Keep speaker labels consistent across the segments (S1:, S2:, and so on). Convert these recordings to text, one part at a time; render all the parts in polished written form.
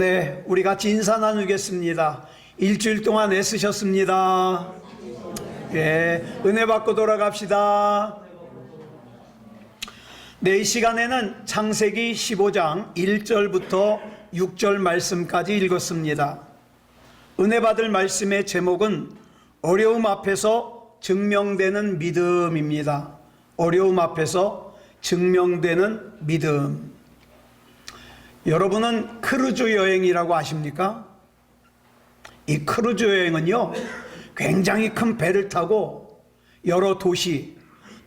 S1: 네, 우리 같이 인사 나누겠습니다. 일주일 동안 애쓰셨습니다. 예, 은혜 받고 돌아갑시다. 네, 이 시간에는 창세기 15장 1절부터 6절 말씀까지 읽었습니다. 은혜 받을 말씀의 제목은 어려움 앞에서 증명되는 믿음입니다. 어려움 앞에서 증명되는 믿음. 여러분은 크루즈 여행이라고 아십니까? 이 크루즈 여행은요, 굉장히 큰 배를 타고 여러 도시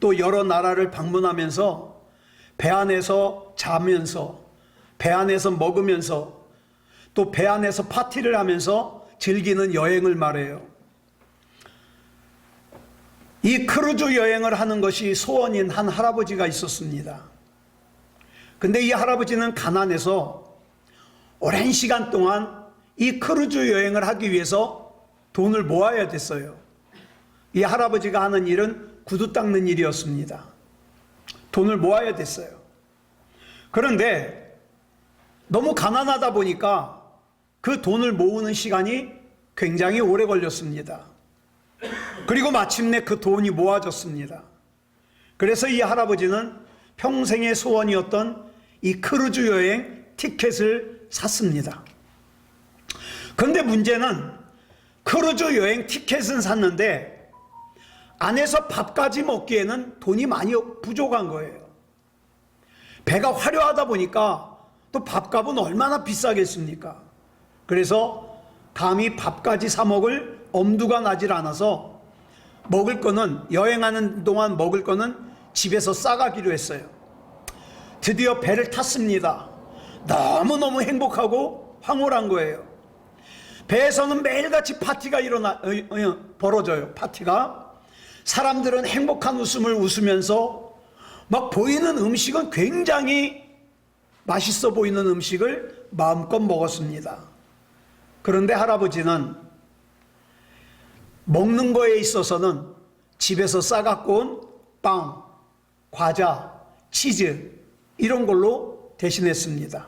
S1: 또 여러 나라를 방문하면서 배 안에서 자면서 배 안에서 먹으면서 또 배 안에서 파티를 하면서 즐기는 여행을 말해요. 이 크루즈 여행을 하는 것이 소원인 한 할아버지가 있었습니다. 근데 이 할아버지는 가난해서 오랜 시간 동안 이 크루즈 여행을 하기 위해서 돈을 모아야 됐어요. 이 할아버지가 하는 일은 구두 닦는 일이었습니다. 돈을 모아야 됐어요. 그런데 너무 가난하다 보니까 그 돈을 모으는 시간이 굉장히 오래 걸렸습니다. 그리고 마침내 그 돈이 모아졌습니다. 그래서 이 할아버지는 평생의 소원이었던 이 크루즈 여행 티켓을 샀습니다. 그런데 문제는 크루즈 여행 티켓은 샀는데 안에서 밥까지 먹기에는 돈이 많이 부족한 거예요. 배가 화려하다 보니까 또 밥값은 얼마나 비싸겠습니까? 그래서 감히 밥까지 사 먹을 엄두가 나질 않아서 먹을 거는, 여행하는 동안 먹을 거는 집에서 싸가기로 했어요. 드디어 배를 탔습니다. 너무너무 행복하고 황홀한 거예요. 배에서는 매일같이 파티가 벌어져요. 파티가. 사람들은 행복한 웃음을 웃으면서 막 보이는 음식은 굉장히 맛있어 보이는 음식을 마음껏 먹었습니다. 그런데 할아버지는 먹는 거에 있어서는 집에서 싸갖고 온 빵, 과자, 치즈 이런 걸로 대신했습니다.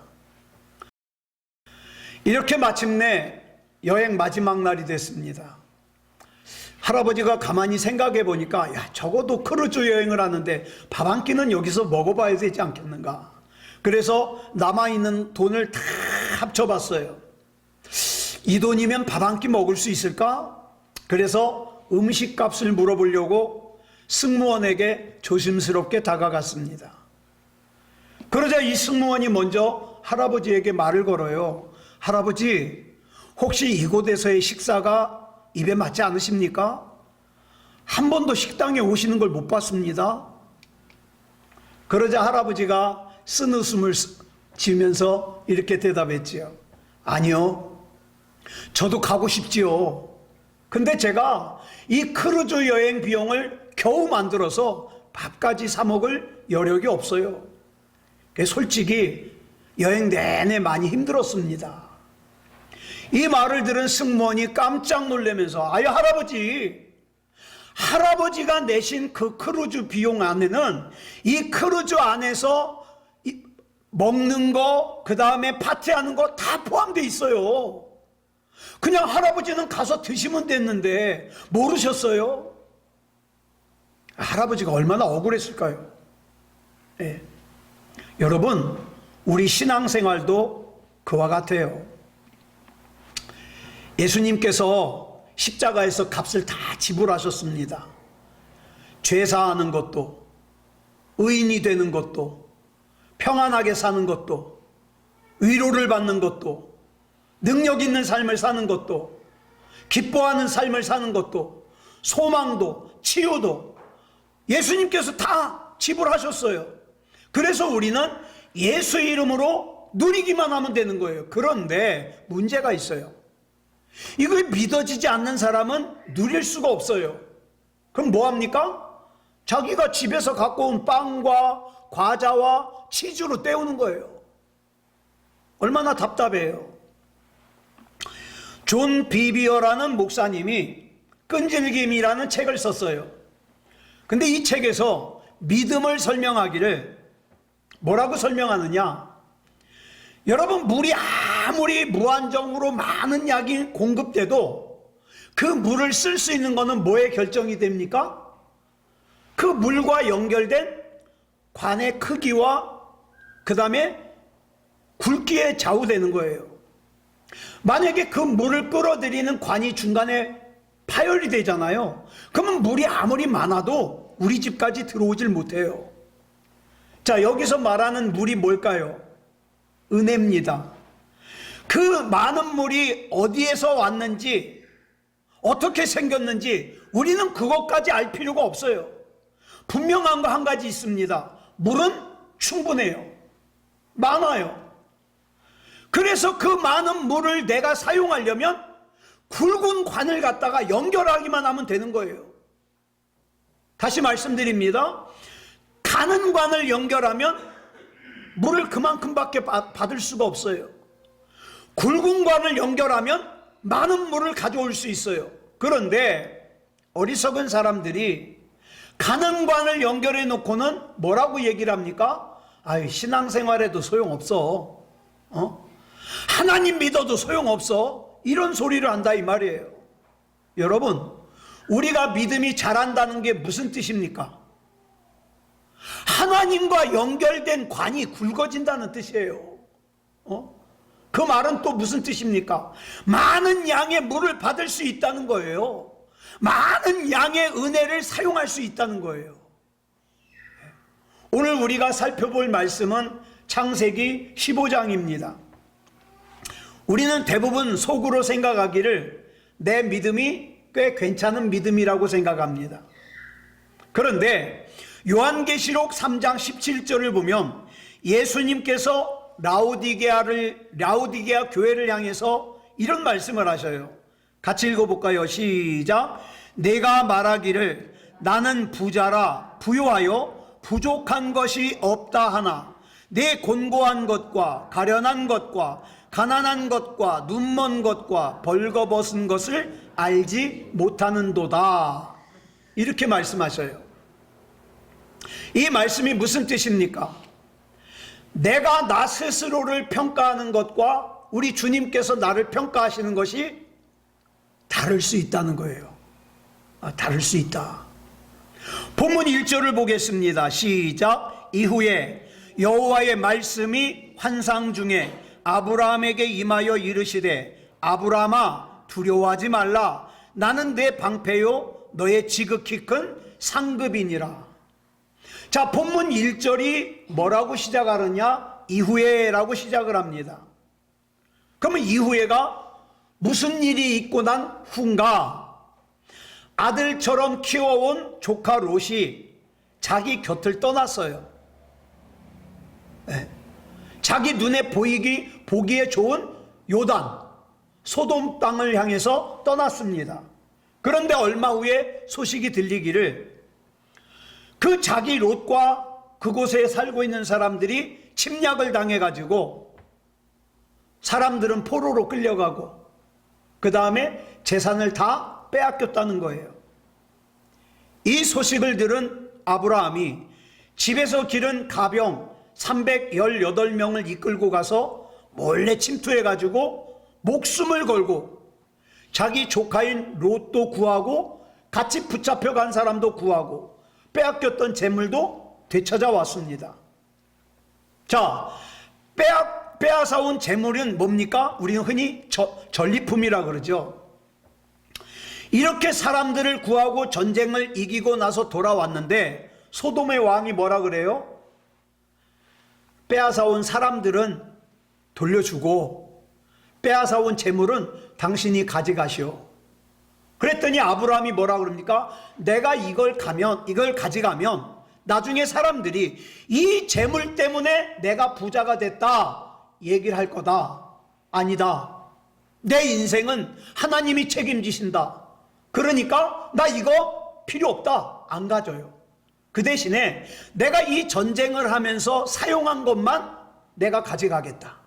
S1: 이렇게 마침내 여행 마지막 날이 됐습니다. 할아버지가 가만히 생각해 보니까, 야, 적어도 크루즈 여행을 하는데 밥 한 끼는 여기서 먹어봐야 되지 않겠는가. 그래서 남아있는 돈을 다 합쳐봤어요. 이 돈이면 밥 한 끼 먹을 수 있을까? 그래서 음식값을 물어보려고 승무원에게 조심스럽게 다가갔습니다. 그러자 이 승무원이 먼저 할아버지에게 말을 걸어요. 할아버지, 혹시 이곳에서의 식사가 입에 맞지 않으십니까? 한 번도 식당에 오시는 걸 못 봤습니다. 그러자 할아버지가 쓴웃음을 지으면서 이렇게 대답했지요. 아니요, 저도 가고 싶지요. 근데 제가 이 크루즈 여행 비용을 겨우 만들어서 밥까지 사 먹을 여력이 없어요. 솔직히 여행 내내 많이 힘들었습니다. 이 말을 들은 승무원이 깜짝 놀라면서, 아유 할아버지가 내신 그 크루즈 비용 안에는 이 크루즈 안에서 먹는 거, 그 다음에 파티하는 거 다 포함되어 있어요. 그냥 할아버지는 가서 드시면 됐는데 모르셨어요? 할아버지가 얼마나 억울했을까요? 네. 여러분, 우리 신앙생활도 그와 같아요. 예수님께서 십자가에서 값을 다 지불하셨습니다. 죄 사하는 것도, 의인이 되는 것도, 평안하게 사는 것도, 위로를 받는 것도, 능력 있는 삶을 사는 것도, 기뻐하는 삶을 사는 것도, 소망도, 치유도 예수님께서 다 지불하셨어요. 그래서 우리는 예수 이름으로 누리기만 하면 되는 거예요. 그런데 문제가 있어요. 이걸 믿어지지 않는 사람은 누릴 수가 없어요. 그럼 뭐합니까? 자기가 집에서 갖고 온 빵과 과자와 치즈로 때우는 거예요. 얼마나 답답해요. 존 비비어라는 목사님이 끈질김이라는 책을 썼어요. 근데 이 책에서 믿음을 설명하기를 뭐라고 설명하느냐? 여러분, 물이 아무리 무한정으로 많은 약이 공급돼도 그 물을 쓸 수 있는 것은 뭐에 결정이 됩니까? 그 물과 연결된 관의 크기와 그 다음에 굵기에 좌우되는 거예요. 만약에 그 물을 끌어들이는 관이 중간에 파열이 되잖아요. 그러면 물이 아무리 많아도 우리 집까지 들어오질 못해요. 자, 여기서 말하는 물이 뭘까요? 은혜입니다. 그 많은 물이 어디에서 왔는지, 어떻게 생겼는지 우리는 그것까지 알 필요가 없어요. 분명한 거 한 가지 있습니다. 물은 충분해요. 많아요. 그래서 그 많은 물을 내가 사용하려면 굵은 관을 갖다가 연결하기만 하면 되는 거예요. 다시 말씀드립니다. 가는 관을 연결하면 물을 그만큼밖에 받을 수가 없어요. 굵은 관을 연결하면 많은 물을 가져올 수 있어요. 그런데 어리석은 사람들이 가는 관을 연결해 놓고는 뭐라고 얘기를 합니까? 아유, 신앙생활에도 소용없어. 하나님 믿어도 소용없어. 이런 소리를 한다 이 말이에요. 여러분, 우리가 믿음이 자란다는 게 무슨 뜻입니까? 하나님과 연결된 관이 굵어진다는 뜻이에요. 그 말은 또 무슨 뜻입니까? 많은 양의 물을 받을 수 있다는 거예요. 많은 양의 은혜를 사용할 수 있다는 거예요. 오늘 우리가 살펴볼 말씀은 창세기 15장입니다. 우리는 대부분 속으로 생각하기를 내 믿음이 꽤 괜찮은 믿음이라고 생각합니다. 그런데 요한계시록 3장 17절을 보면 예수님께서 라오디게아 교회를 향해서 이런 말씀을 하셔요. 같이 읽어볼까요? 시작. 내가 말하기를 나는 부자라 부요하여 부족한 것이 없다 하나 내 곤고한 것과 가련한 것과 가난한 것과 눈먼 것과 벌거벗은 것을 알지 못하는도다. 이렇게 말씀하셔요. 이 말씀이 무슨 뜻입니까? 내가 나 스스로를 평가하는 것과 우리 주님께서 나를 평가하시는 것이 다를 수 있다는 거예요. 다를 수 있다. 본문 1절을 보겠습니다. 시작. 이후에 여호와의 말씀이 환상 중에 아브라함에게 임하여 이르시되 아브라함아 두려워하지 말라. 나는 내 방패요 너의 지극히 큰 상급이니라. 자, 본문 1절이 뭐라고 시작하느냐? 이후에 라고 시작을 합니다. 그러면 이후에가 무슨 일이 있고 난 후인가? 아들처럼 키워온 조카 롯이 자기 곁을 떠났어요. 네. 자기 눈에 보기에 좋은 요단, 소돔 땅을 향해서 떠났습니다. 그런데 얼마 후에 소식이 들리기를 그 자기 롯과 그곳에 살고 있는 사람들이 침략을 당해가지고 사람들은 포로로 끌려가고 그 다음에 재산을 다 빼앗겼다는 거예요. 이 소식을 들은 아브라함이 집에서 기른 가병 318명을 이끌고 가서 몰래 침투해가지고 목숨을 걸고 자기 조카인 롯도 구하고 같이 붙잡혀간 사람도 구하고 빼앗겼던 재물도 되찾아왔습니다. 자, 빼앗아온 재물은 뭡니까? 우리는 흔히 전리품이라 그러죠. 이렇게 사람들을 구하고 전쟁을 이기고 나서 돌아왔는데 소돔의 왕이 뭐라 그래요? 빼앗아온 사람들은 돌려주고 빼앗아온 재물은 당신이 가져가시오. 그랬더니 아브라함이 뭐라 그럽니까? 내가 이걸 가져가면 나중에 사람들이 이 재물 때문에 내가 부자가 됐다 얘기를 할 거다. 아니다. 내 인생은 하나님이 책임지신다. 그러니까 나 이거 필요 없다. 안 가져요. 그 대신에 내가 이 전쟁을 하면서 사용한 것만 내가 가져가겠다.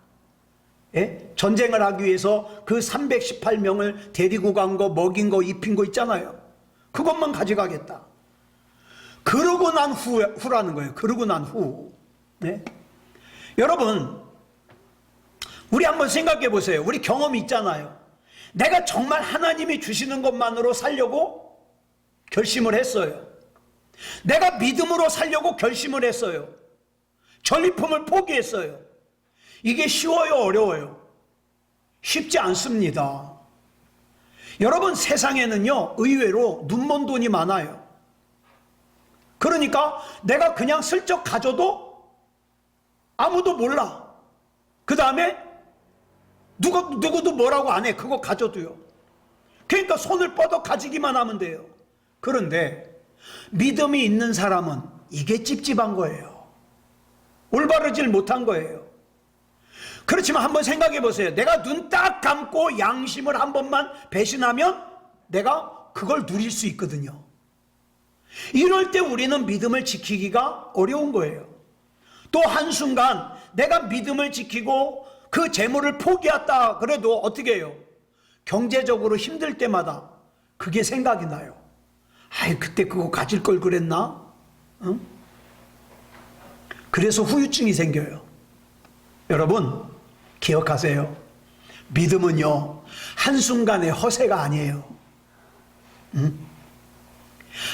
S1: 예? 전쟁을 하기 위해서 그 318명을 데리고 간 거, 먹인 거, 입힌 거 있잖아요. 그것만 가져가겠다. 그러고 난 후라는 거예요. 그러고 난 후. 네? 여러분, 우리 한번 생각해 보세요. 우리 경험이 있잖아요. 내가 정말 하나님이 주시는 것만으로 살려고 결심을 했어요. 내가 믿음으로 살려고 결심을 했어요. 전리품을 포기했어요. 이게 쉬워요, 어려워요? 쉽지 않습니다. 여러분, 세상에는요, 의외로 눈먼 돈이 많아요. 그러니까 내가 그냥 슬쩍 가져도 아무도 몰라. 그 다음에 누구도 뭐라고 안 해. 그거 가져도요. 그러니까 손을 뻗어 가지기만 하면 돼요. 그런데 믿음이 있는 사람은 이게 찝찝한 거예요. 올바르질 못한 거예요. 그렇지만 한번 생각해 보세요. 내가 눈 딱 감고 양심을 한 번만 배신하면 내가 그걸 누릴 수 있거든요. 이럴 때 우리는 믿음을 지키기가 어려운 거예요. 또 한순간 내가 믿음을 지키고 그 재물을 포기했다 그래도 어떻게 해요? 경제적으로 힘들 때마다 그게 생각이 나요. 아이, 그때 그거 가질 걸 그랬나? 응? 그래서 후유증이 생겨요. 여러분, 기억하세요. 믿음은요, 한순간의 허세가 아니에요. 응?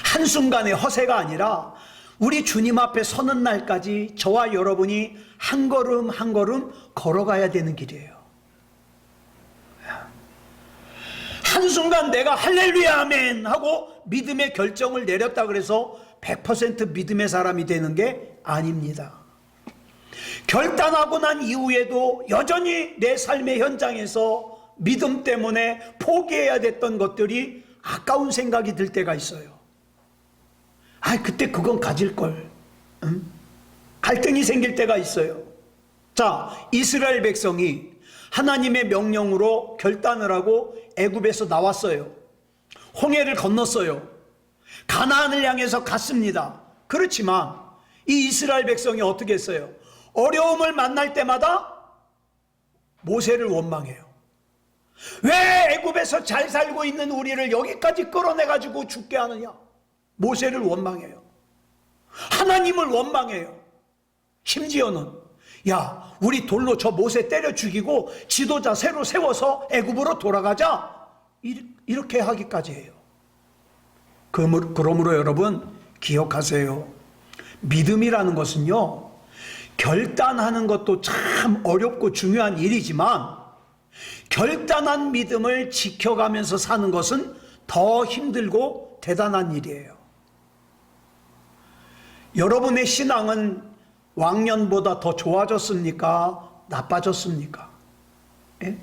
S1: 한순간의 허세가 아니라 우리 주님 앞에 서는 날까지 저와 여러분이 한 걸음 한 걸음 걸어가야 되는 길이에요. 한순간 내가 할렐루야 아멘 하고 믿음의 결정을 내렸다 그래서 100% 믿음의 사람이 되는 게 아닙니다. 결단하고 난 이후에도 여전히 내 삶의 현장에서 믿음 때문에 포기해야 됐던 것들이 아까운 생각이 들 때가 있어요. 아, 그때 그건 가질걸. 응? 갈등이 생길 때가 있어요. 자, 이스라엘 백성이 하나님의 명령으로 결단을 하고 애굽에서 나왔어요. 홍해를 건넜어요. 가나안을 향해서 갔습니다. 그렇지만 이 이스라엘 백성이 어떻게 했어요? 어려움을 만날 때마다 모세를 원망해요. 왜 애굽에서 잘 살고 있는 우리를 여기까지 끌어내가지고 죽게 하느냐? 모세를 원망해요. 하나님을 원망해요. 심지어는 야, 우리 돌로 저 모세 때려 죽이고 지도자 새로 세워서 애굽으로 돌아가자, 이렇게 하기까지 해요. 그러므로 여러분 기억하세요. 믿음이라는 것은요, 결단하는 것도 참 어렵고 중요한 일이지만 결단한 믿음을 지켜가면서 사는 것은 더 힘들고 대단한 일이에요. 여러분의 신앙은 왕년보다 더 좋아졌습니까? 나빠졌습니까? 예?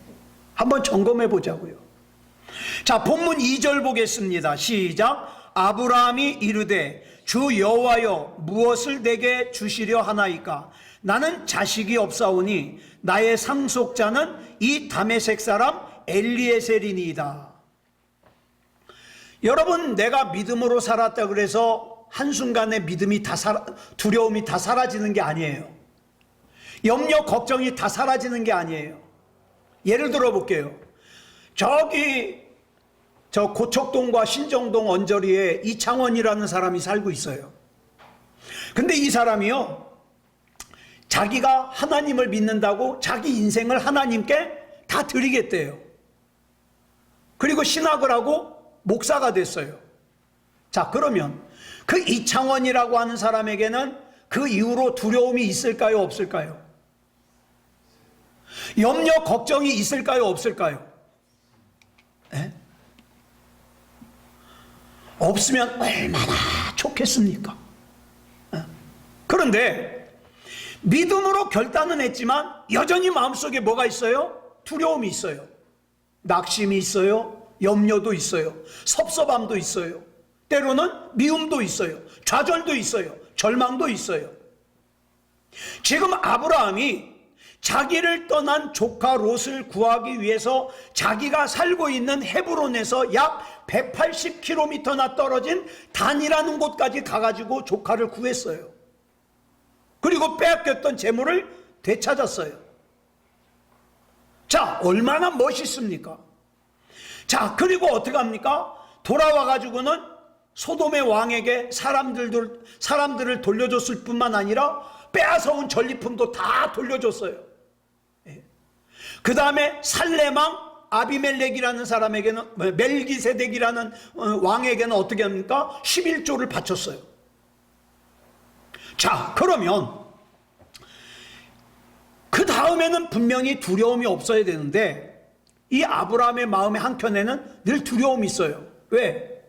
S1: 한번 점검해 보자고요. 자, 본문 2절 보겠습니다. 시작. 아브라함이 이르되 주 여호와여 무엇을 내게 주시려 하나이까? 나는 자식이 없사오니 나의 상속자는 이 다메섹 사람 엘리에셀이니이다. 여러분, 내가 믿음으로 살았다 그래서 한순간에 믿음이 두려움이 다 사라지는 게 아니에요. 염려, 걱정이 다 사라지는 게 아니에요. 예를 들어 볼게요. 저기 저 고척동과 신정동 언저리에 이창원이라는 사람이 살고 있어요. 근데 이 사람이요, 자기가 하나님을 믿는다고 자기 인생을 하나님께 다 드리겠대요. 그리고 신학을 하고 목사가 됐어요. 자, 그러면 그 이창원이라고 하는 사람에게는 그 이후로 두려움이 있을까요, 없을까요? 염려, 걱정이 있을까요, 없을까요? 에? 없으면 얼마나 좋겠습니까? 그런데 믿음으로 결단은 했지만 여전히 마음속에 뭐가 있어요? 두려움이 있어요. 낙심이 있어요. 염려도 있어요. 섭섭함도 있어요. 때로는 미움도 있어요. 좌절도 있어요. 절망도 있어요. 지금 아브라함이 자기를 떠난 조카 롯을 구하기 위해서 자기가 살고 있는 헤브론에서 약 180km나 떨어진 단이라는 곳까지 가가지고 조카를 구했어요. 그리고 빼앗겼던 재물을 되찾았어요. 자, 얼마나 멋있습니까? 자, 그리고 어떻게 합니까? 돌아와가지고는 소돔의 왕에게 사람들을 돌려줬을 뿐만 아니라 빼앗아온 전리품도 다 돌려줬어요. 그 다음에 살레망 아비멜렉이라는 사람에게는, 멜기세덱이라는 왕에게는 어떻게 합니까? 11조를 바쳤어요. 자, 그러면 그 다음에는 분명히 두려움이 없어야 되는데, 이 아브라함의 마음의 한켠에는 늘 두려움이 있어요. 왜?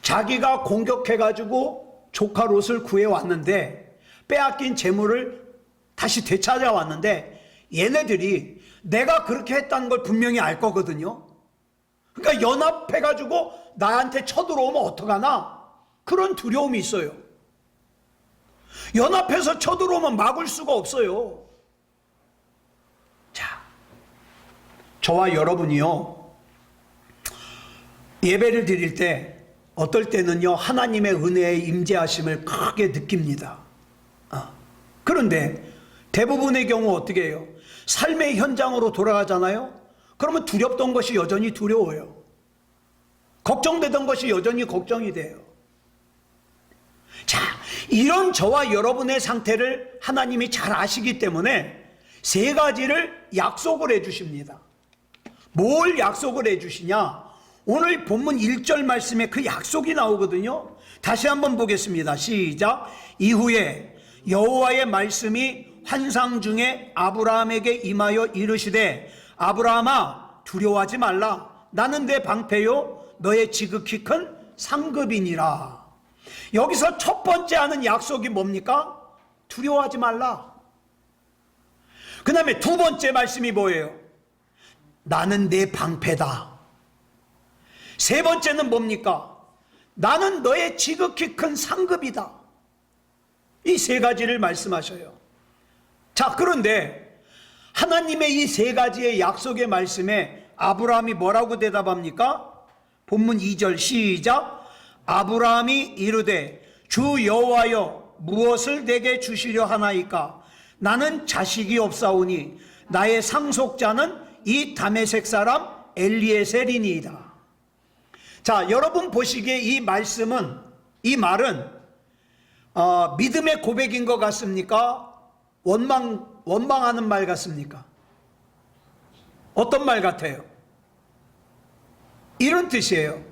S1: 자기가 공격해가지고 조카 롯을 구해왔는데, 빼앗긴 재물을 다시 되찾아왔는데, 얘네들이 내가 그렇게 했다는 걸 분명히 알 거거든요. 그러니까 연합해가지고 나한테 쳐들어오면 어떡하나? 그런 두려움이 있어요. 연합해서 쳐들어오면 막을 수가 없어요. 자, 저와 여러분이요, 예배를 드릴 때 어떨 때는요, 하나님의 은혜의 임재하심을 크게 느낍니다. 그런데 대부분의 경우 어떻게 해요? 삶의 현장으로 돌아가잖아요. 그러면 두렵던 것이 여전히 두려워요. 걱정되던 것이 여전히 걱정이 돼요. 자, 이런 저와 여러분의 상태를 하나님이 잘 아시기 때문에 세 가지를 약속을 해 주십니다. 뭘 약속을 해 주시냐? 오늘 본문 1절 말씀에 그 약속이 나오거든요. 다시 한번 보겠습니다. 시작. 이후에 여호와의 말씀이 환상 중에 아브라함에게 임하여 이르시되, 아브라함아 두려워하지 말라. 나는 내 방패요 너의 지극히 큰 상급이니라. 여기서 첫 번째 하는 약속이 뭡니까? 두려워하지 말라. 그 다음에 두 번째 말씀이 뭐예요? 나는 내 방패다. 세 번째는 뭡니까? 나는 너의 지극히 큰 상급이다. 이 세 가지를 말씀하셔요. 자, 그런데 하나님의 이 세 가지의 약속의 말씀에 아브라함이 뭐라고 대답합니까? 본문 2절 시작. 아브라함이 이르되 주 여호와여 무엇을 내게 주시려 하나이까? 나는 자식이 없사오니 나의 상속자는 이 다메섹 사람 엘리에셀이니이다. 자, 여러분 보시기에 이 말씀은, 이 말은 믿음의 고백인 것 같습니까? 원망하는 말 같습니까? 어떤 말 같아요? 이런 뜻이에요.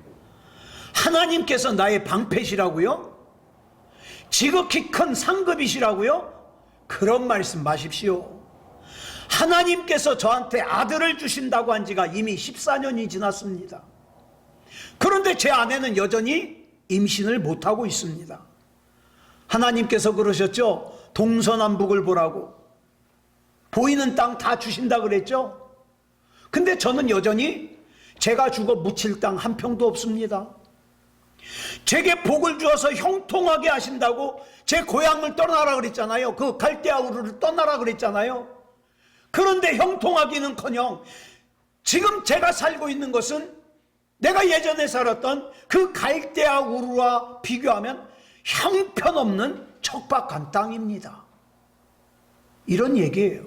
S1: 하나님께서 나의 방패시라고요? 지극히 큰 상급이시라고요? 그런 말씀 마십시오. 하나님께서 저한테 아들을 주신다고 한 지가 이미 14년이 지났습니다. 그런데 제 아내는 여전히 임신을 못하고 있습니다. 하나님께서 그러셨죠? 동서남북을 보라고. 보이는 땅 다 주신다 그랬죠? 근데 저는 여전히 제가 죽어 묻힐 땅 한 평도 없습니다. 제게 복을 주어서 형통하게 하신다고 제 고향을 떠나라 그랬잖아요. 그 갈대아 우르를 떠나라 그랬잖아요. 그런데 형통하기는커녕 지금 제가 살고 있는 것은 내가 예전에 살았던 그 갈대아 우르와 비교하면 형편없는 척박한 땅입니다. 이런 얘기예요.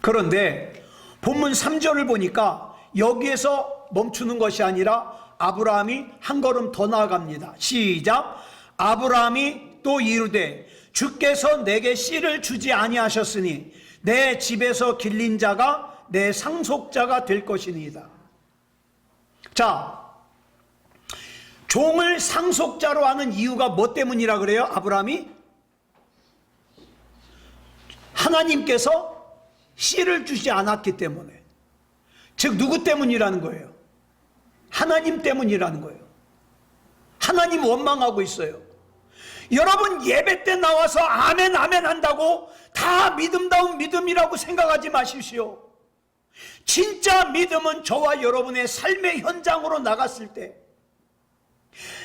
S1: 그런데 본문 3절을 보니까 여기에서 멈추는 것이 아니라 아브라함이 한 걸음 더 나아갑니다. 시작. 아브라함이 또 이르되 주께서 내게 씨를 주지 아니하셨으니 내 집에서 길린 자가 내 상속자가 될 것이니이다. 자, 종을 상속자로 하는 이유가 뭐 때문이라 그래요? 아브라함이? 하나님께서 씨를 주지 않았기 때문에. 즉 누구 때문이라는 거예요? 하나님 때문이라는 거예요. 하나님 원망하고 있어요. 여러분 예배 때 나와서 아멘 아멘 한다고 다 믿음다운 믿음이라고 생각하지 마십시오. 진짜 믿음은 저와 여러분의 삶의 현장으로 나갔을 때,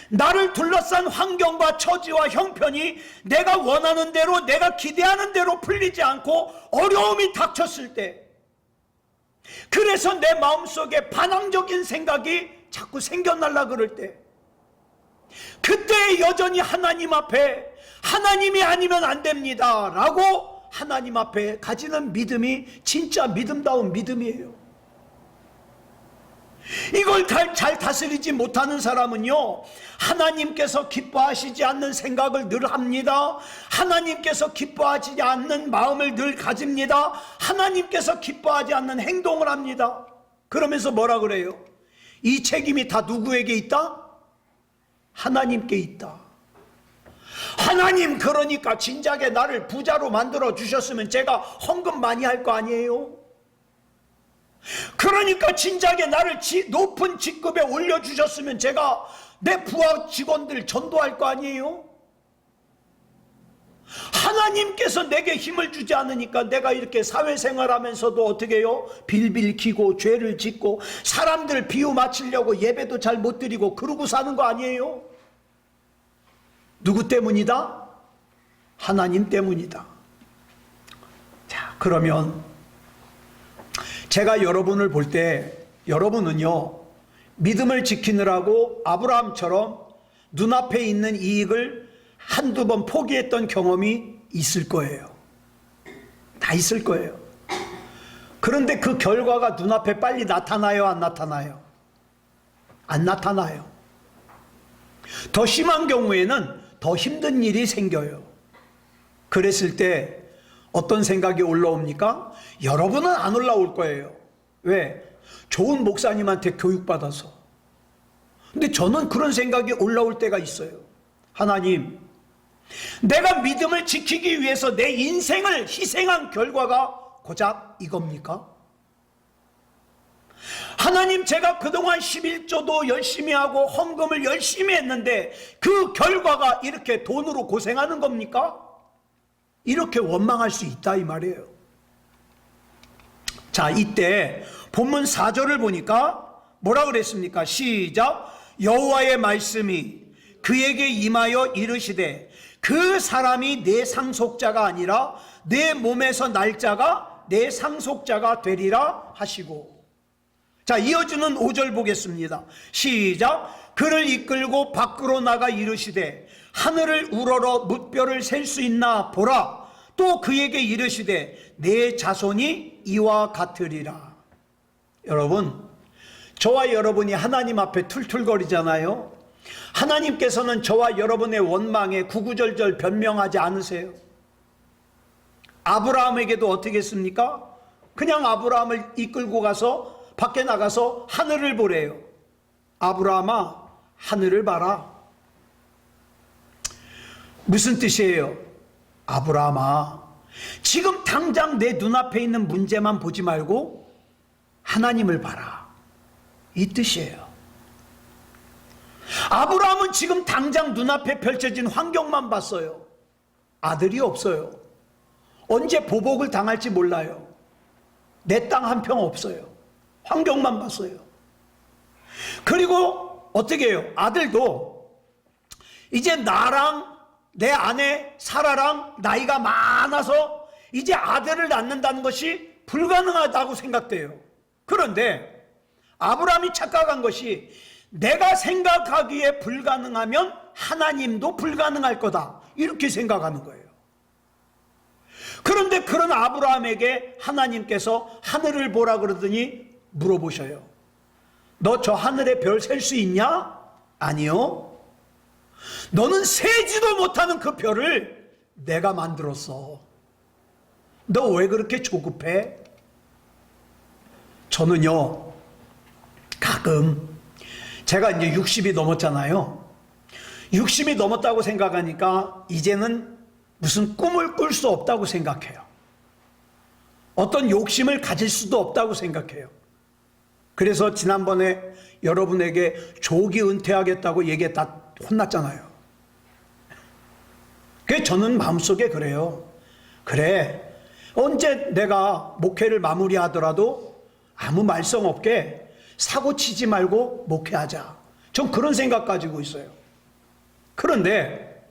S1: 나를 둘러싼 환경과 처지와 형편이 내가 원하는 대로, 내가 기대하는 대로 풀리지 않고 어려움이 닥쳤을 때, 그래서 내 마음속에 반항적인 생각이 자꾸 생겨날라 그럴 때, 그때 여전히 하나님 앞에 하나님이 아니면 안 됩니다 라고 하나님 앞에 가지는 믿음이 진짜 믿음다운 믿음이에요. 이걸 잘 다스리지 못하는 사람은요, 하나님께서 기뻐하시지 않는 생각을 늘 합니다. 하나님께서 기뻐하지 않는 마음을 늘 가집니다. 하나님께서 기뻐하지 않는 행동을 합니다. 그러면서 뭐라 그래요? 이 책임이 다 누구에게 있다? 하나님께 있다. 하나님, 그러니까 진작에 나를 부자로 만들어 주셨으면 제가 헌금 많이 할 거 아니에요? 그러니까 진작에 나를 높은 직급에 올려주셨으면 제가 내 부하 직원들 전도할 거 아니에요? 하나님께서 내게 힘을 주지 않으니까 내가 이렇게 사회생활하면서도 어떻게 해요? 빌빌 기고 죄를 짓고 사람들 비유 맞추려고 예배도 잘 못 드리고 그러고 사는 거 아니에요? 누구 때문이다? 하나님 때문이다. 자, 그러면 제가 여러분을 볼 때 여러분은요, 믿음을 지키느라고 아브라함처럼 눈앞에 있는 이익을 한두 번 포기했던 경험이 있을 거예요. 다 있을 거예요. 그런데 그 결과가 눈앞에 빨리 나타나요, 안 나타나요? 안 나타나요. 더 심한 경우에는 더 힘든 일이 생겨요. 그랬을 때 어떤 생각이 올라옵니까? 여러분은 안 올라올 거예요. 왜? 좋은 목사님한테 교육받아서. 근데 저는 그런 생각이 올라올 때가 있어요. 하나님, 내가 믿음을 지키기 위해서 내 인생을 희생한 결과가 고작 이겁니까? 하나님, 제가 그동안 11조도 열심히 하고 헌금을 열심히 했는데 그 결과가 이렇게 돈으로 고생하는 겁니까? 이렇게 원망할 수 있다 이 말이에요. 자, 이때 본문 4절을 보니까 뭐라 그랬습니까? 시작. 여호와의 말씀이 그에게 임하여 이르시되 그 사람이 내 상속자가 아니라 내 몸에서 날 자가 내 상속자가 되리라 하시고. 자, 이어지는 5절 보겠습니다. 시작. 그를 이끌고 밖으로 나가 이르시되 하늘을 우러러 뭇별을 셀 수 있나 보라. 또 그에게 이르시되 내 자손이 이와 같으리라. 여러분, 저와 여러분이 하나님 앞에 툴툴거리잖아요. 하나님께서는 저와 여러분의 원망에 구구절절 변명하지 않으세요. 아브라함에게도 어떻게 했습니까? 그냥 아브라함을 이끌고 가서 밖에 나가서 하늘을 보래요. 아브라함아, 하늘을 봐라. 무슨 뜻이에요? 아브라함아, 지금 당장 내 눈앞에 있는 문제만 보지 말고 하나님을 봐라. 이 뜻이에요. 아브라함은 지금 당장 눈앞에 펼쳐진 환경만 봤어요. 아들이 없어요. 언제 보복을 당할지 몰라요. 내 땅 한 평 없어요. 환경만 봤어요. 그리고 어떻게 해요? 아들도 이제 나랑 내 아내 사라랑 나이가 많아서 이제 아들을 낳는다는 것이 불가능하다고 생각돼요. 그런데 아브라함이 착각한 것이 내가 생각하기에 불가능하면 하나님도 불가능할 거다, 이렇게 생각하는 거예요. 그런데 그런 아브라함에게 하나님께서 하늘을 보라 그러더니 물어보셔요. 너 저 하늘에 별 셀 수 있냐? 아니요. 너는 세지도 못하는 그 별을 내가 만들었어. 너 왜 그렇게 조급해? 저는요, 가끔 제가 이제 60이 넘었잖아요. 60이 넘었다고 생각하니까 이제는 무슨 꿈을 꿀 수 없다고 생각해요. 어떤 욕심을 가질 수도 없다고 생각해요. 그래서 지난번에 여러분에게 조기 은퇴하겠다고 얘기했다 혼났잖아요. 그래서 저는 마음속에 그래요. 그래, 언제 내가 목회를 마무리하더라도 아무 말썽 없게 사고 치지 말고 목회하자. 전 그런 생각 가지고 있어요. 그런데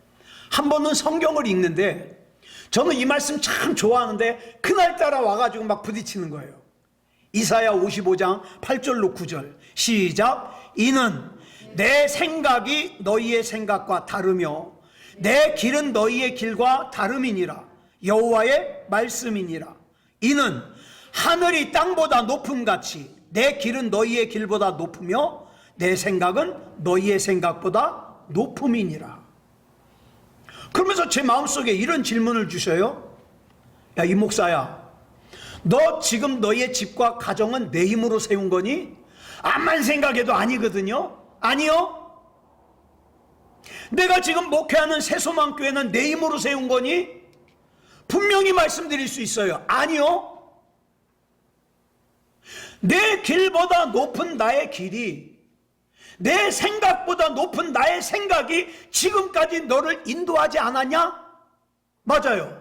S1: 한 번은 성경을 읽는데 저는 이 말씀 참 좋아하는데 그날따라 와가지고 막 부딪히는 거예요. 이사야 55장 8절로 9절 시작. 이는 내 생각이 너희의 생각과 다르며 내 길은 너희의 길과 다름이니라. 여호와의 말씀이니라. 이는 하늘이 땅보다 높음같이 내 길은 너희의 길보다 높으며 내 생각은 너희의 생각보다 높음이니라. 그러면서 제 마음속에 이런 질문을 주셔요. 야, 이 목사야, 너 지금 너의 집과 가정은 내 힘으로 세운 거니? 암만 생각해도 아니거든요. 아니요. 내가 지금 목회하는 새소망교회는 내 힘으로 세운 거니? 분명히 말씀드릴 수 있어요. 아니요. 내 길보다 높은 나의 길이, 내 생각보다 높은 나의 생각이 지금까지 너를 인도하지 않았냐? 맞아요.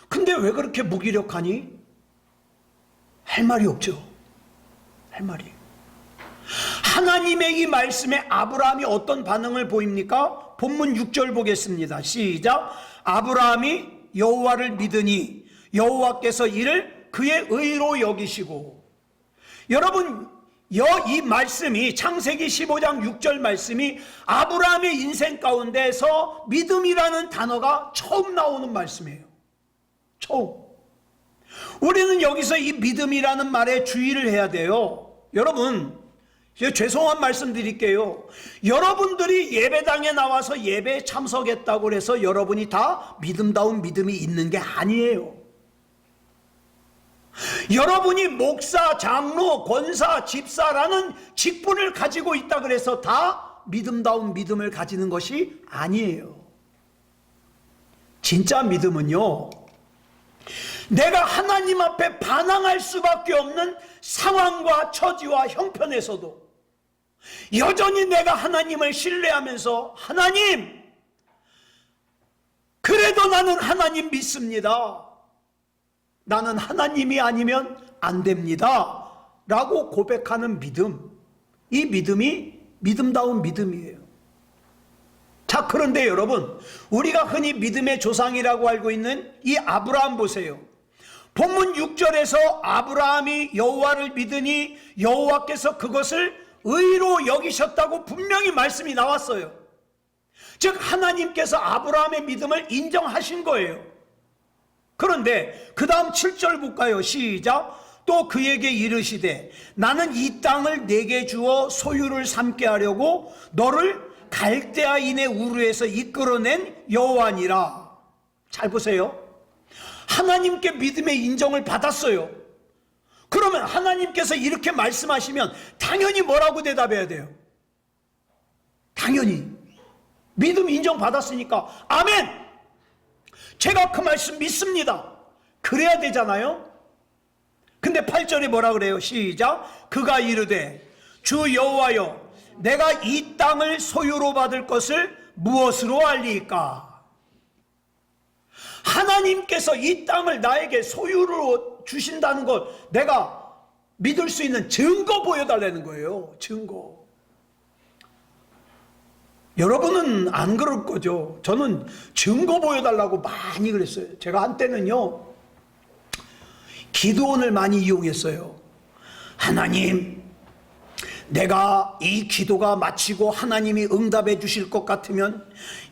S1: 근데 왜 그렇게 무기력하니? 할 말이 없죠. 할 말이. 하나님의 이 말씀에 아브라함이 어떤 반응을 보입니까? 본문 6절 보겠습니다. 시작. 아브라함이 여호와를 믿으니 여호와께서 이를 그의 의로 여기시고. 여러분, 이 말씀이, 창세기 15장 6절 말씀이 아브라함의 인생 가운데서 믿음이라는 단어가 처음 나오는 말씀이에요. 처음. 우리는 여기서 이 믿음이라는 말에 주의를 해야 돼요. 여러분, 죄송한 말씀 드릴게요. 여러분들이 예배당에 나와서 예배에 참석했다고 해서 여러분이 다 믿음다운 믿음이 있는 게 아니에요. 여러분이 목사, 장로, 권사, 집사라는 직분을 가지고 있다 그래서 다 믿음다운 믿음을 가지는 것이 아니에요. 진짜 믿음은요, 내가 하나님 앞에 반항할 수밖에 없는 상황과 처지와 형편에서도 여전히 내가 하나님을 신뢰하면서, 하나님, 그래도 나는 하나님 믿습니다. 나는 하나님이 아니면 안 됩니다. 라고 고백하는 믿음. 이 믿음이 믿음다운 믿음이에요. 자, 그런데 여러분, 우리가 흔히 믿음의 조상이라고 알고 있는 이 아브라함 보세요. 본문 6절에서 아브라함이 여호와를 믿으니 여호와께서 그것을 의로 여기셨다고 분명히 말씀이 나왔어요. 즉 하나님께서 아브라함의 믿음을 인정하신 거예요. 그런데 그 다음 7절 볼까요? 시작. 또 그에게 이르시되 나는 이 땅을 내게 주어 소유를 삼게 하려고 너를 갈대아인의 우르에서 이끌어낸 여호와니라. 잘 보세요. 하나님께 믿음의 인정을 받았어요. 그러면 하나님께서 이렇게 말씀하시면 당연히 뭐라고 대답해야 돼요? 당연히 믿음 인정 받았으니까 아멘, 제가 그 말씀 믿습니다, 그래야 되잖아요. 근데 8절에 뭐라 그래요? 시작. 그가 이르되 주 여호와여, 내가 이 땅을 소유로 받을 것을 무엇으로 알리까? 하나님께서 이 땅을 나에게 소유로 주신다는 걸 내가 믿을 수 있는 증거 보여달라는 거예요. 증거. 여러분은 안 그럴 거죠. 저는 증거 보여달라고 많이 그랬어요. 제가 한때는요, 기도원을 많이 이용했어요. 하나님, 내가 이 기도가 마치고 하나님이 응답해 주실 것 같으면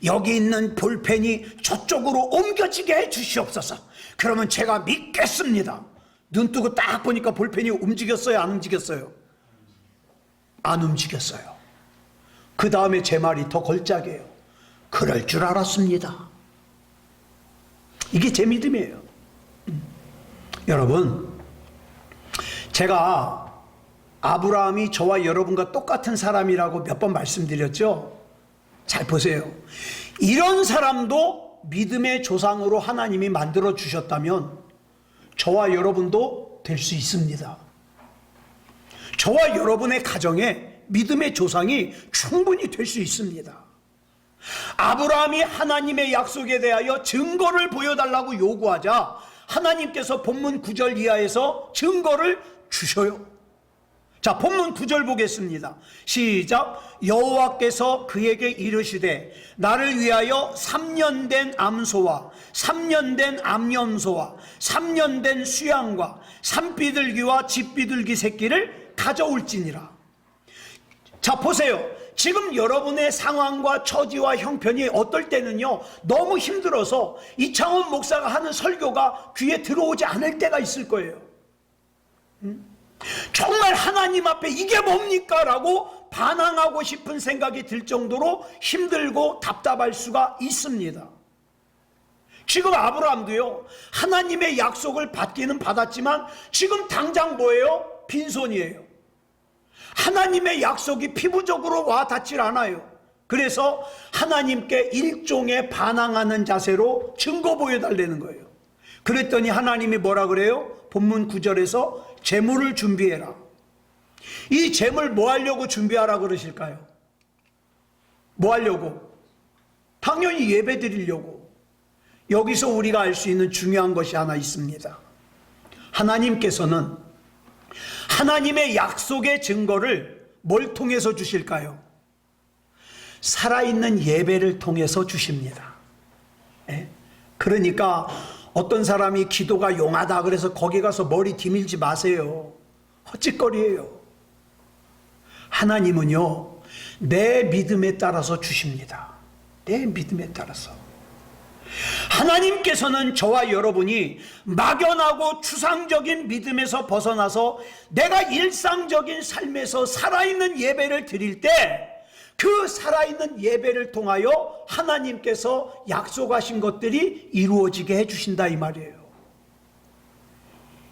S1: 여기 있는 볼펜이 저쪽으로 옮겨지게 해 주시옵소서. 그러면 제가 믿겠습니다. 눈 뜨고 딱 보니까 볼펜이 움직였어요? 안 움직였어요? 안 움직였어요. 그 다음에 제 말이 더 걸작이에요. 그럴 줄 알았습니다. 이게 제 믿음이에요. 여러분, 제가 아브라함이 저와 여러분과 똑같은 사람이라고 몇 번 말씀드렸죠? 잘 보세요. 이런 사람도 믿음의 조상으로 하나님이 만들어 주셨다면 저와 여러분도 될 수 있습니다. 저와 여러분의 가정에 믿음의 조상이 충분히 될 수 있습니다. 아브라함이 하나님의 약속에 대하여 증거를 보여달라고 요구하자 하나님께서 본문 9절 이하에서 증거를 주셔요. 자, 본문 9절 보겠습니다. 시작. 여호와께서 그에게 이르시되 나를 위하여 3년 된 암소와 3년 된 암염소와 3년 된 수양과 산비둘기와 집비둘기 새끼를 가져올지니라. 자, 보세요. 지금 여러분의 상황과 처지와 형편이 어떨 때는요, 너무 힘들어서 이창훈 목사가 하는 설교가 귀에 들어오지 않을 때가 있을 거예요. 정말 하나님 앞에 이게 뭡니까? 라고 반항하고 싶은 생각이 들 정도로 힘들고 답답할 수가 있습니다. 지금 아브라함도요, 하나님의 약속을 받기는 받았지만 지금 당장 뭐예요? 빈손이에요. 하나님의 약속이 피부적으로 와 닿질 않아요. 그래서 하나님께 일종의 반항하는 자세로 증거 보여달라는 거예요. 그랬더니 하나님이 뭐라 그래요? 본문 9절에서 제물을 준비해라. 이 제물 뭐 하려고 준비하라 그러실까요? 뭐 하려고? 당연히 예배 드리려고. 여기서 우리가 알 수 있는 중요한 것이 하나 있습니다. 하나님께서는 하나님의 약속의 증거를 뭘 통해서 주실까요? 살아있는 예배를 통해서 주십니다. 그러니까 어떤 사람이 기도가 용하다 그래서 거기 가서 머리 디밀지 마세요. 헛짓거리예요. 하나님은요, 내 믿음에 따라서 주십니다. 내 믿음에 따라서. 하나님께서는 저와 여러분이 막연하고 추상적인 믿음에서 벗어나서 내가 일상적인 삶에서 살아있는 예배를 드릴 때 그 살아있는 예배를 통하여 하나님께서 약속하신 것들이 이루어지게 해주신다 이 말이에요.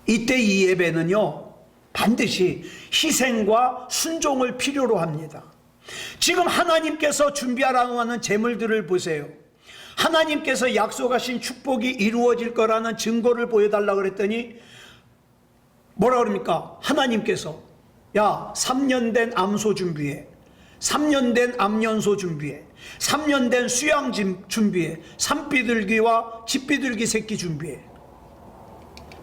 S1: 이때 이 예배는요, 반드시 희생과 순종을 필요로 합니다. 지금 하나님께서 준비하라고 하는 제물들을 보세요. 하나님께서 약속하신 축복이 이루어질 거라는 증거를 보여달라고 그랬더니 뭐라 그럽니까? 하나님께서 야, 3년 된 암소 준비해, 3년 된 암연소 준비해, 3년 된 수양 준비해, 산비둘기와 집비둘기 새끼 준비해.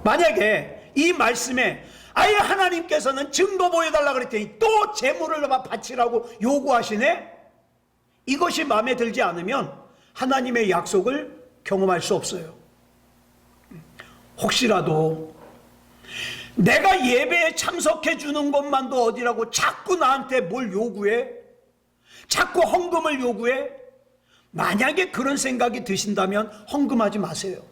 S1: 만약에 이 말씀에 아예 하나님께서는 증거 보여달라고 그랬더니 또 제물을 바치라고 요구하시네? 이것이 마음에 들지 않으면 하나님의 약속을 경험할 수 없어요. 혹시라도 내가 예배에 참석해 주는 것만도 어디라고 자꾸 나한테 뭘 요구해? 자꾸 헌금을 요구해? 만약에 그런 생각이 드신다면 헌금하지 마세요.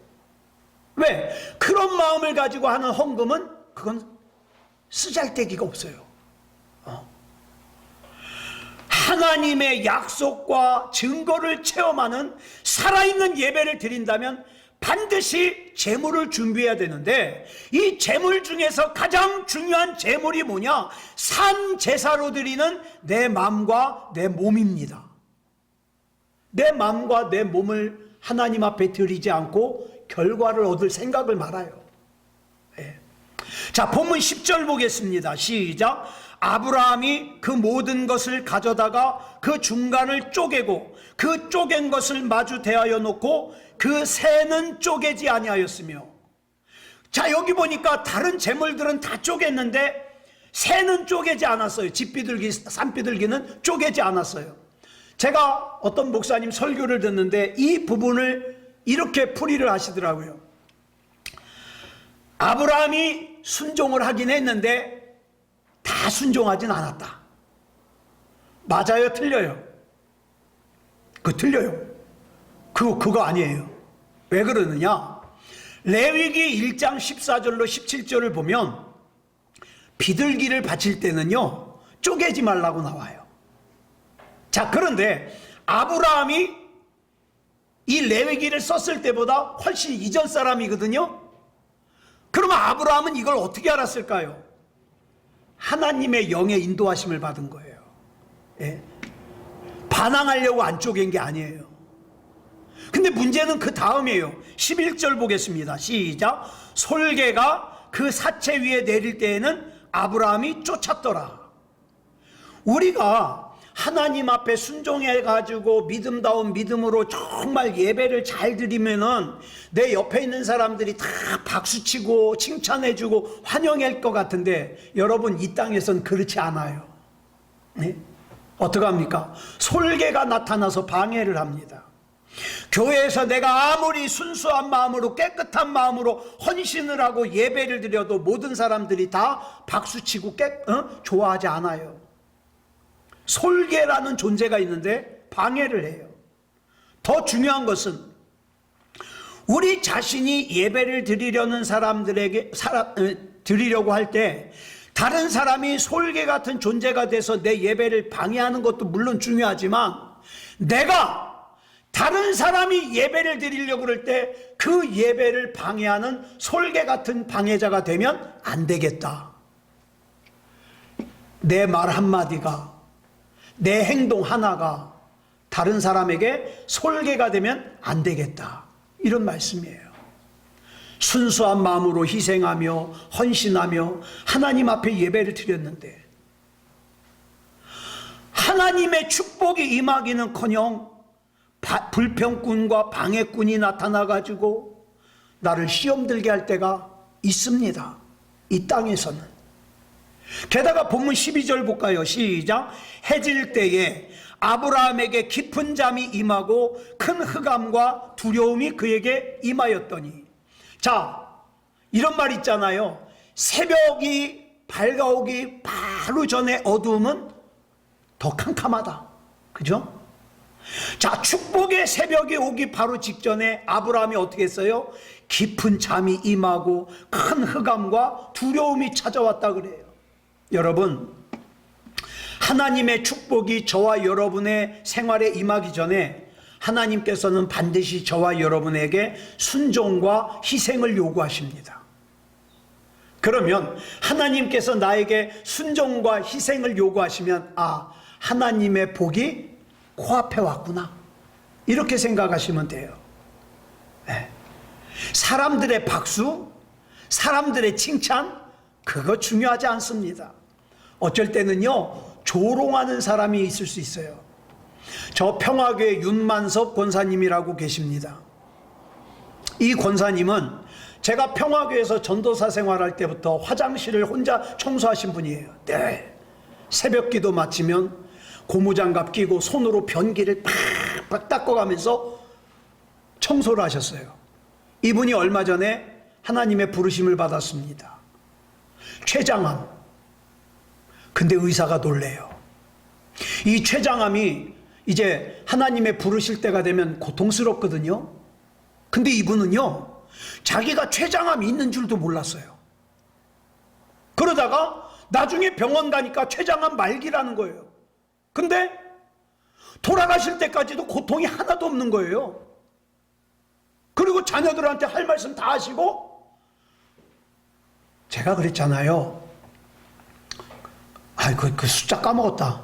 S1: 왜? 그런 마음을 가지고 하는 헌금은 그건 쓰잘데기가 없어요. 하나님의 약속과 증거를 체험하는 살아있는 예배를 드린다면 반드시 제물을 준비해야 되는데, 이 제물 중에서 가장 중요한 제물이 뭐냐? 산 제사로 드리는 내 마음과 내 몸입니다. 내 마음과 내 몸을 하나님 앞에 드리지 않고 결과를 얻을 생각을 말아요. 자, 본문 10절 보겠습니다. 시작. 아브라함이 그 모든 것을 가져다가 그 중간을 쪼개고 그 쪼갠 것을 마주 대하여 놓고 그 새는 쪼개지 아니하였으며. 자, 여기 보니까 다른 제물들은 다 쪼갰는데 새는 쪼개지 않았어요. 집비둘기, 산비둘기는 쪼개지 않았어요. 제가 어떤 목사님 설교를 듣는데 이 부분을 이렇게 풀이를 하시더라고요. 아브라함이 순종을 하긴 했는데 다 순종하진 않았다. 맞아요? 틀려요? 틀려요. 그거 아니에요. 왜 그러느냐? 레위기 1장 14절로 17절을 보면 비둘기를 바칠 때는요, 쪼개지 말라고 나와요. 자, 그런데 아브라함이 이 레위기를 썼을 때보다 훨씬 이전 사람이거든요. 그러면 아브라함은 이걸 어떻게 알았을까요? 하나님의 영의 인도하심을 받은 거예요. 예? 반항하려고 안 쪼갠 게 아니에요. 근데 문제는 그 다음이에요. 11절 보겠습니다. 시작. 솔개가 그 사체 위에 내릴 때에는 아브라함이 쫓았더라. 우리가 하나님 앞에 순종해가지고 믿음다운 믿음으로 정말 예배를 잘 드리면은 내 옆에 있는 사람들이 다 박수치고 칭찬해주고 환영할 것 같은데, 여러분, 이 땅에선 그렇지 않아요. 네? 어떡합니까? 솔개가 나타나서 방해를 합니다. 교회에서 내가 아무리 순수한 마음으로 깨끗한 마음으로 헌신을 하고 예배를 드려도 모든 사람들이 다 박수치고 좋아하지 않아요. 솔개라는 존재가 있는데 방해를 해요. 더 중요한 것은 우리 자신이 예배를 드리려는 사람들에게 드리려고 할 때 다른 사람이 솔개 같은 존재가 돼서 내 예배를 방해하는 것도 물론 중요하지만, 내가 다른 사람이 예배를 드리려고 그럴 때 그 예배를 방해하는 솔개 같은 방해자가 되면 안 되겠다. 내 말 한마디가, 내 행동 하나가 다른 사람에게 솔개가 되면 안 되겠다. 이런 말씀이에요. 순수한 마음으로 희생하며 헌신하며 하나님 앞에 예배를 드렸는데, 하나님의 축복이 임하기는커녕 불평꾼과 방해꾼이 나타나가지고 나를 시험 들게 할 때가 있습니다. 이 땅에서는. 게다가 본문 12절 볼까요? 시작. 해질 때에 아브라함에게 깊은 잠이 임하고 큰 흑암과 두려움이 그에게 임하였더니. 자, 이런 말 있잖아요. 새벽이 밝아오기 바로 전에 어두움은 더 캄캄하다. 그죠? 자, 축복의 새벽이 오기 바로 직전에 아브라함이 어떻게 했어요? 깊은 잠이 임하고 큰 흑암과 두려움이 찾아왔다 그래요. 여러분, 하나님의 축복이 저와 여러분의 생활에 임하기 전에 하나님께서는 반드시 저와 여러분에게 순종과 희생을 요구하십니다. 그러면 하나님께서 나에게 순종과 희생을 요구하시면, 아, 하나님의 복이 코앞에 왔구나, 이렇게 생각하시면 돼요. 네. 사람들의 박수, 사람들의 칭찬, 그거 중요하지 않습니다. 어쩔 때는요, 조롱하는 사람이 있을 수 있어요. 저 평화교회 윤만섭 권사님이라고 계십니다. 이 권사님은 제가 평화교회에서 전도사 생활할 때부터 화장실을 혼자 청소하신 분이에요. 네. 새벽 기도 마치면 고무장갑 끼고 손으로 변기를 팍팍 닦아가면서 청소를 하셨어요. 이분이 얼마 전에 하나님의 부르심을 받았습니다. 췌장암. 근데 의사가 놀래요. 이 췌장암이 이제 하나님의 부르실 때가 되면 고통스럽거든요. 근데 이분은요, 자기가 췌장암이 있는 줄도 몰랐어요. 그러다가 나중에 병원 가니까 췌장암 말기라는 거예요. 근데 돌아가실 때까지도 고통이 하나도 없는 거예요. 그리고 자녀들한테 할 말씀 다 하시고, 제가 그랬잖아요. 그 숫자 까먹었다.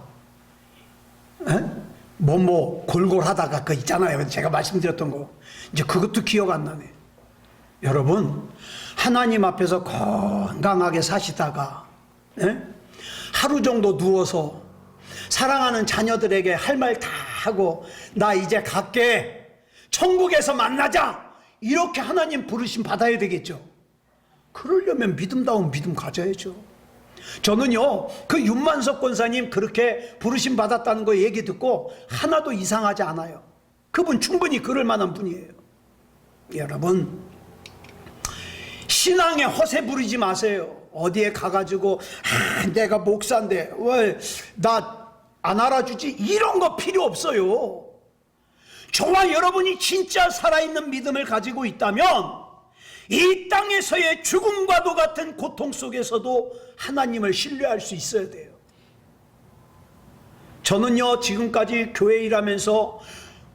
S1: 골골하다가 그 있잖아요. 제가 말씀드렸던 거. 이제 그것도 기억 안 나네. 여러분, 하나님 앞에서 건강하게 사시다가 하루 정도 누워서 사랑하는 자녀들에게 할 말 다 하고, 나 이제 갈게, 천국에서 만나자, 이렇게 하나님 부르심 받아야 되겠죠. 그러려면 믿음다운 믿음 가져야죠. 저는요, 그 윤만석 권사님 그렇게 부르심 받았다는 거 얘기 듣고 하나도 이상하지 않아요. 그분 충분히 그럴 만한 분이에요. 여러분, 신앙에 허세 부리지 마세요. 어디에 가가지고 내가 목사인데 왜 나 안 알아주지, 이런 거 필요 없어요. 저와 여러분이 진짜 살아있는 믿음을 가지고 있다면 이 땅에서의 죽음과도 같은 고통 속에서도 하나님을 신뢰할 수 있어야 돼요. 저는요, 지금까지 교회 일하면서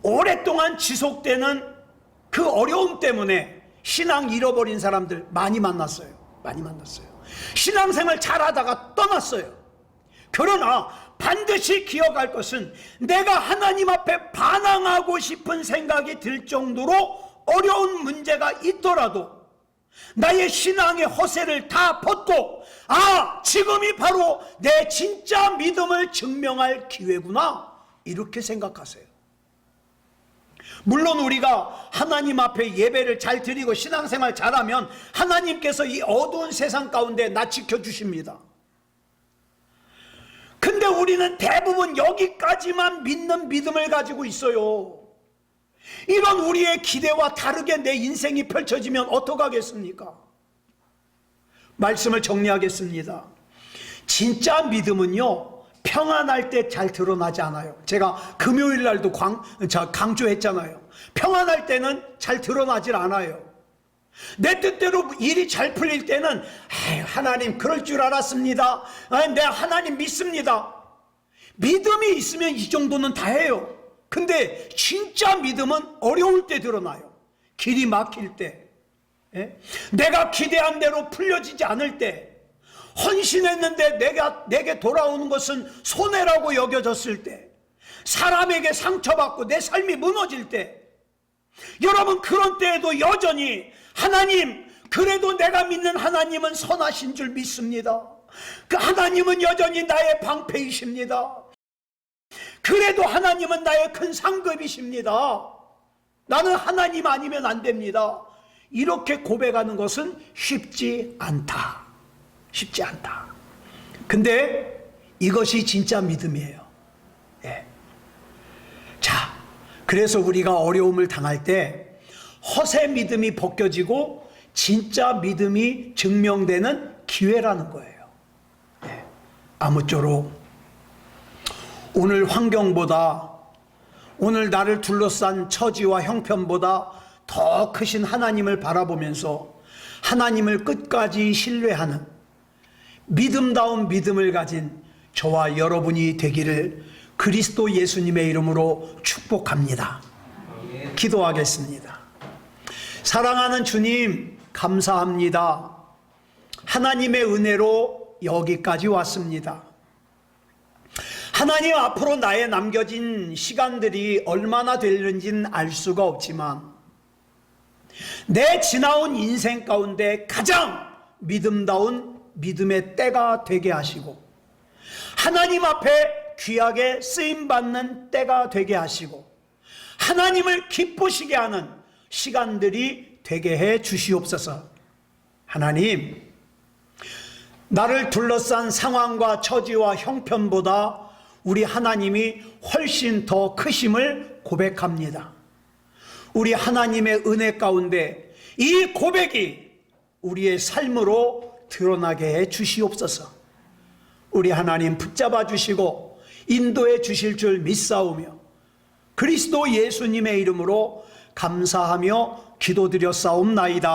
S1: 오랫동안 지속되는 그 어려움 때문에 신앙 잃어버린 사람들 많이 만났어요. 신앙생활 잘하다가 떠났어요. 그러나 반드시 기억할 것은, 내가 하나님 앞에 반항하고 싶은 생각이 들 정도로 어려운 문제가 있더라도 나의 신앙의 허세를 다 벗고, 아, 지금이 바로 내 진짜 믿음을 증명할 기회구나, 이렇게 생각하세요. 물론 우리가 하나님 앞에 예배를 잘 드리고 신앙생활 잘하면 하나님께서 이 어두운 세상 가운데 나 지켜주십니다. 근데 우리는 대부분 여기까지만 믿는 믿음을 가지고 있어요. 이런 우리의 기대와 다르게 내 인생이 펼쳐지면 어떡하겠습니까? 말씀을 정리하겠습니다. 진짜 믿음은요, 평안할 때 잘 드러나지 않아요. 제가 금요일 날도 강조했잖아요. 평안할 때는 잘 드러나질 않아요. 내 뜻대로 일이 잘 풀릴 때는 하나님 그럴 줄 알았습니다. 내 하나님 믿습니다. 믿음이 있으면 이 정도는 다 해요. 근데 진짜 믿음은 어려울 때 드러나요. 길이 막힐 때, 내가 기대한 대로 풀려지지 않을 때, 헌신했는데 내게 돌아오는 것은 손해라고 여겨졌을 때, 사람에게 상처받고 내 삶이 무너질 때, 여러분 그런 때에도 여전히 하나님, 그래도 내가 믿는 하나님은 선하신 줄 믿습니다. 그 하나님은 여전히 나의 방패이십니다. 그래도 하나님은 나의 큰 상급이십니다. 나는 하나님 아니면 안 됩니다. 이렇게 고백하는 것은 쉽지 않다. 쉽지 않다. 근데 이것이 진짜 믿음이에요. 자, 그래서 우리가 어려움을 당할 때 허세 믿음이 벗겨지고 진짜 믿음이 증명되는 기회라는 거예요. 아무쪼록 오늘 환경보다, 오늘 나를 둘러싼 처지와 형편보다 더 크신 하나님을 바라보면서 하나님을 끝까지 신뢰하는 믿음다운 믿음을 가진 저와 여러분이 되기를 그리스도 예수님의 이름으로 축복합니다. 기도하겠습니다. 사랑하는 주님, 감사합니다. 하나님의 은혜로 여기까지 왔습니다. 하나님, 앞으로 나의 남겨진 시간들이 얼마나 되는지는 알 수가 없지만 내 지나온 인생 가운데 가장 믿음다운 믿음의 때가 되게 하시고 하나님 앞에 귀하게 쓰임받는 때가 되게 하시고 하나님을 기쁘시게 하는 시간들이 되게 해 주시옵소서. 하나님, 나를 둘러싼 상황과 처지와 형편보다 우리 하나님이 훨씬 더 크심을 고백합니다. 우리 하나님의 은혜 가운데 이 고백이 우리의 삶으로 드러나게 해 주시옵소서. 우리 하나님 붙잡아 주시고 인도해 주실 줄 믿사오며 그리스도 예수님의 이름으로 감사하며 기도드렸사옵나이다.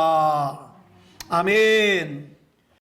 S1: 아멘.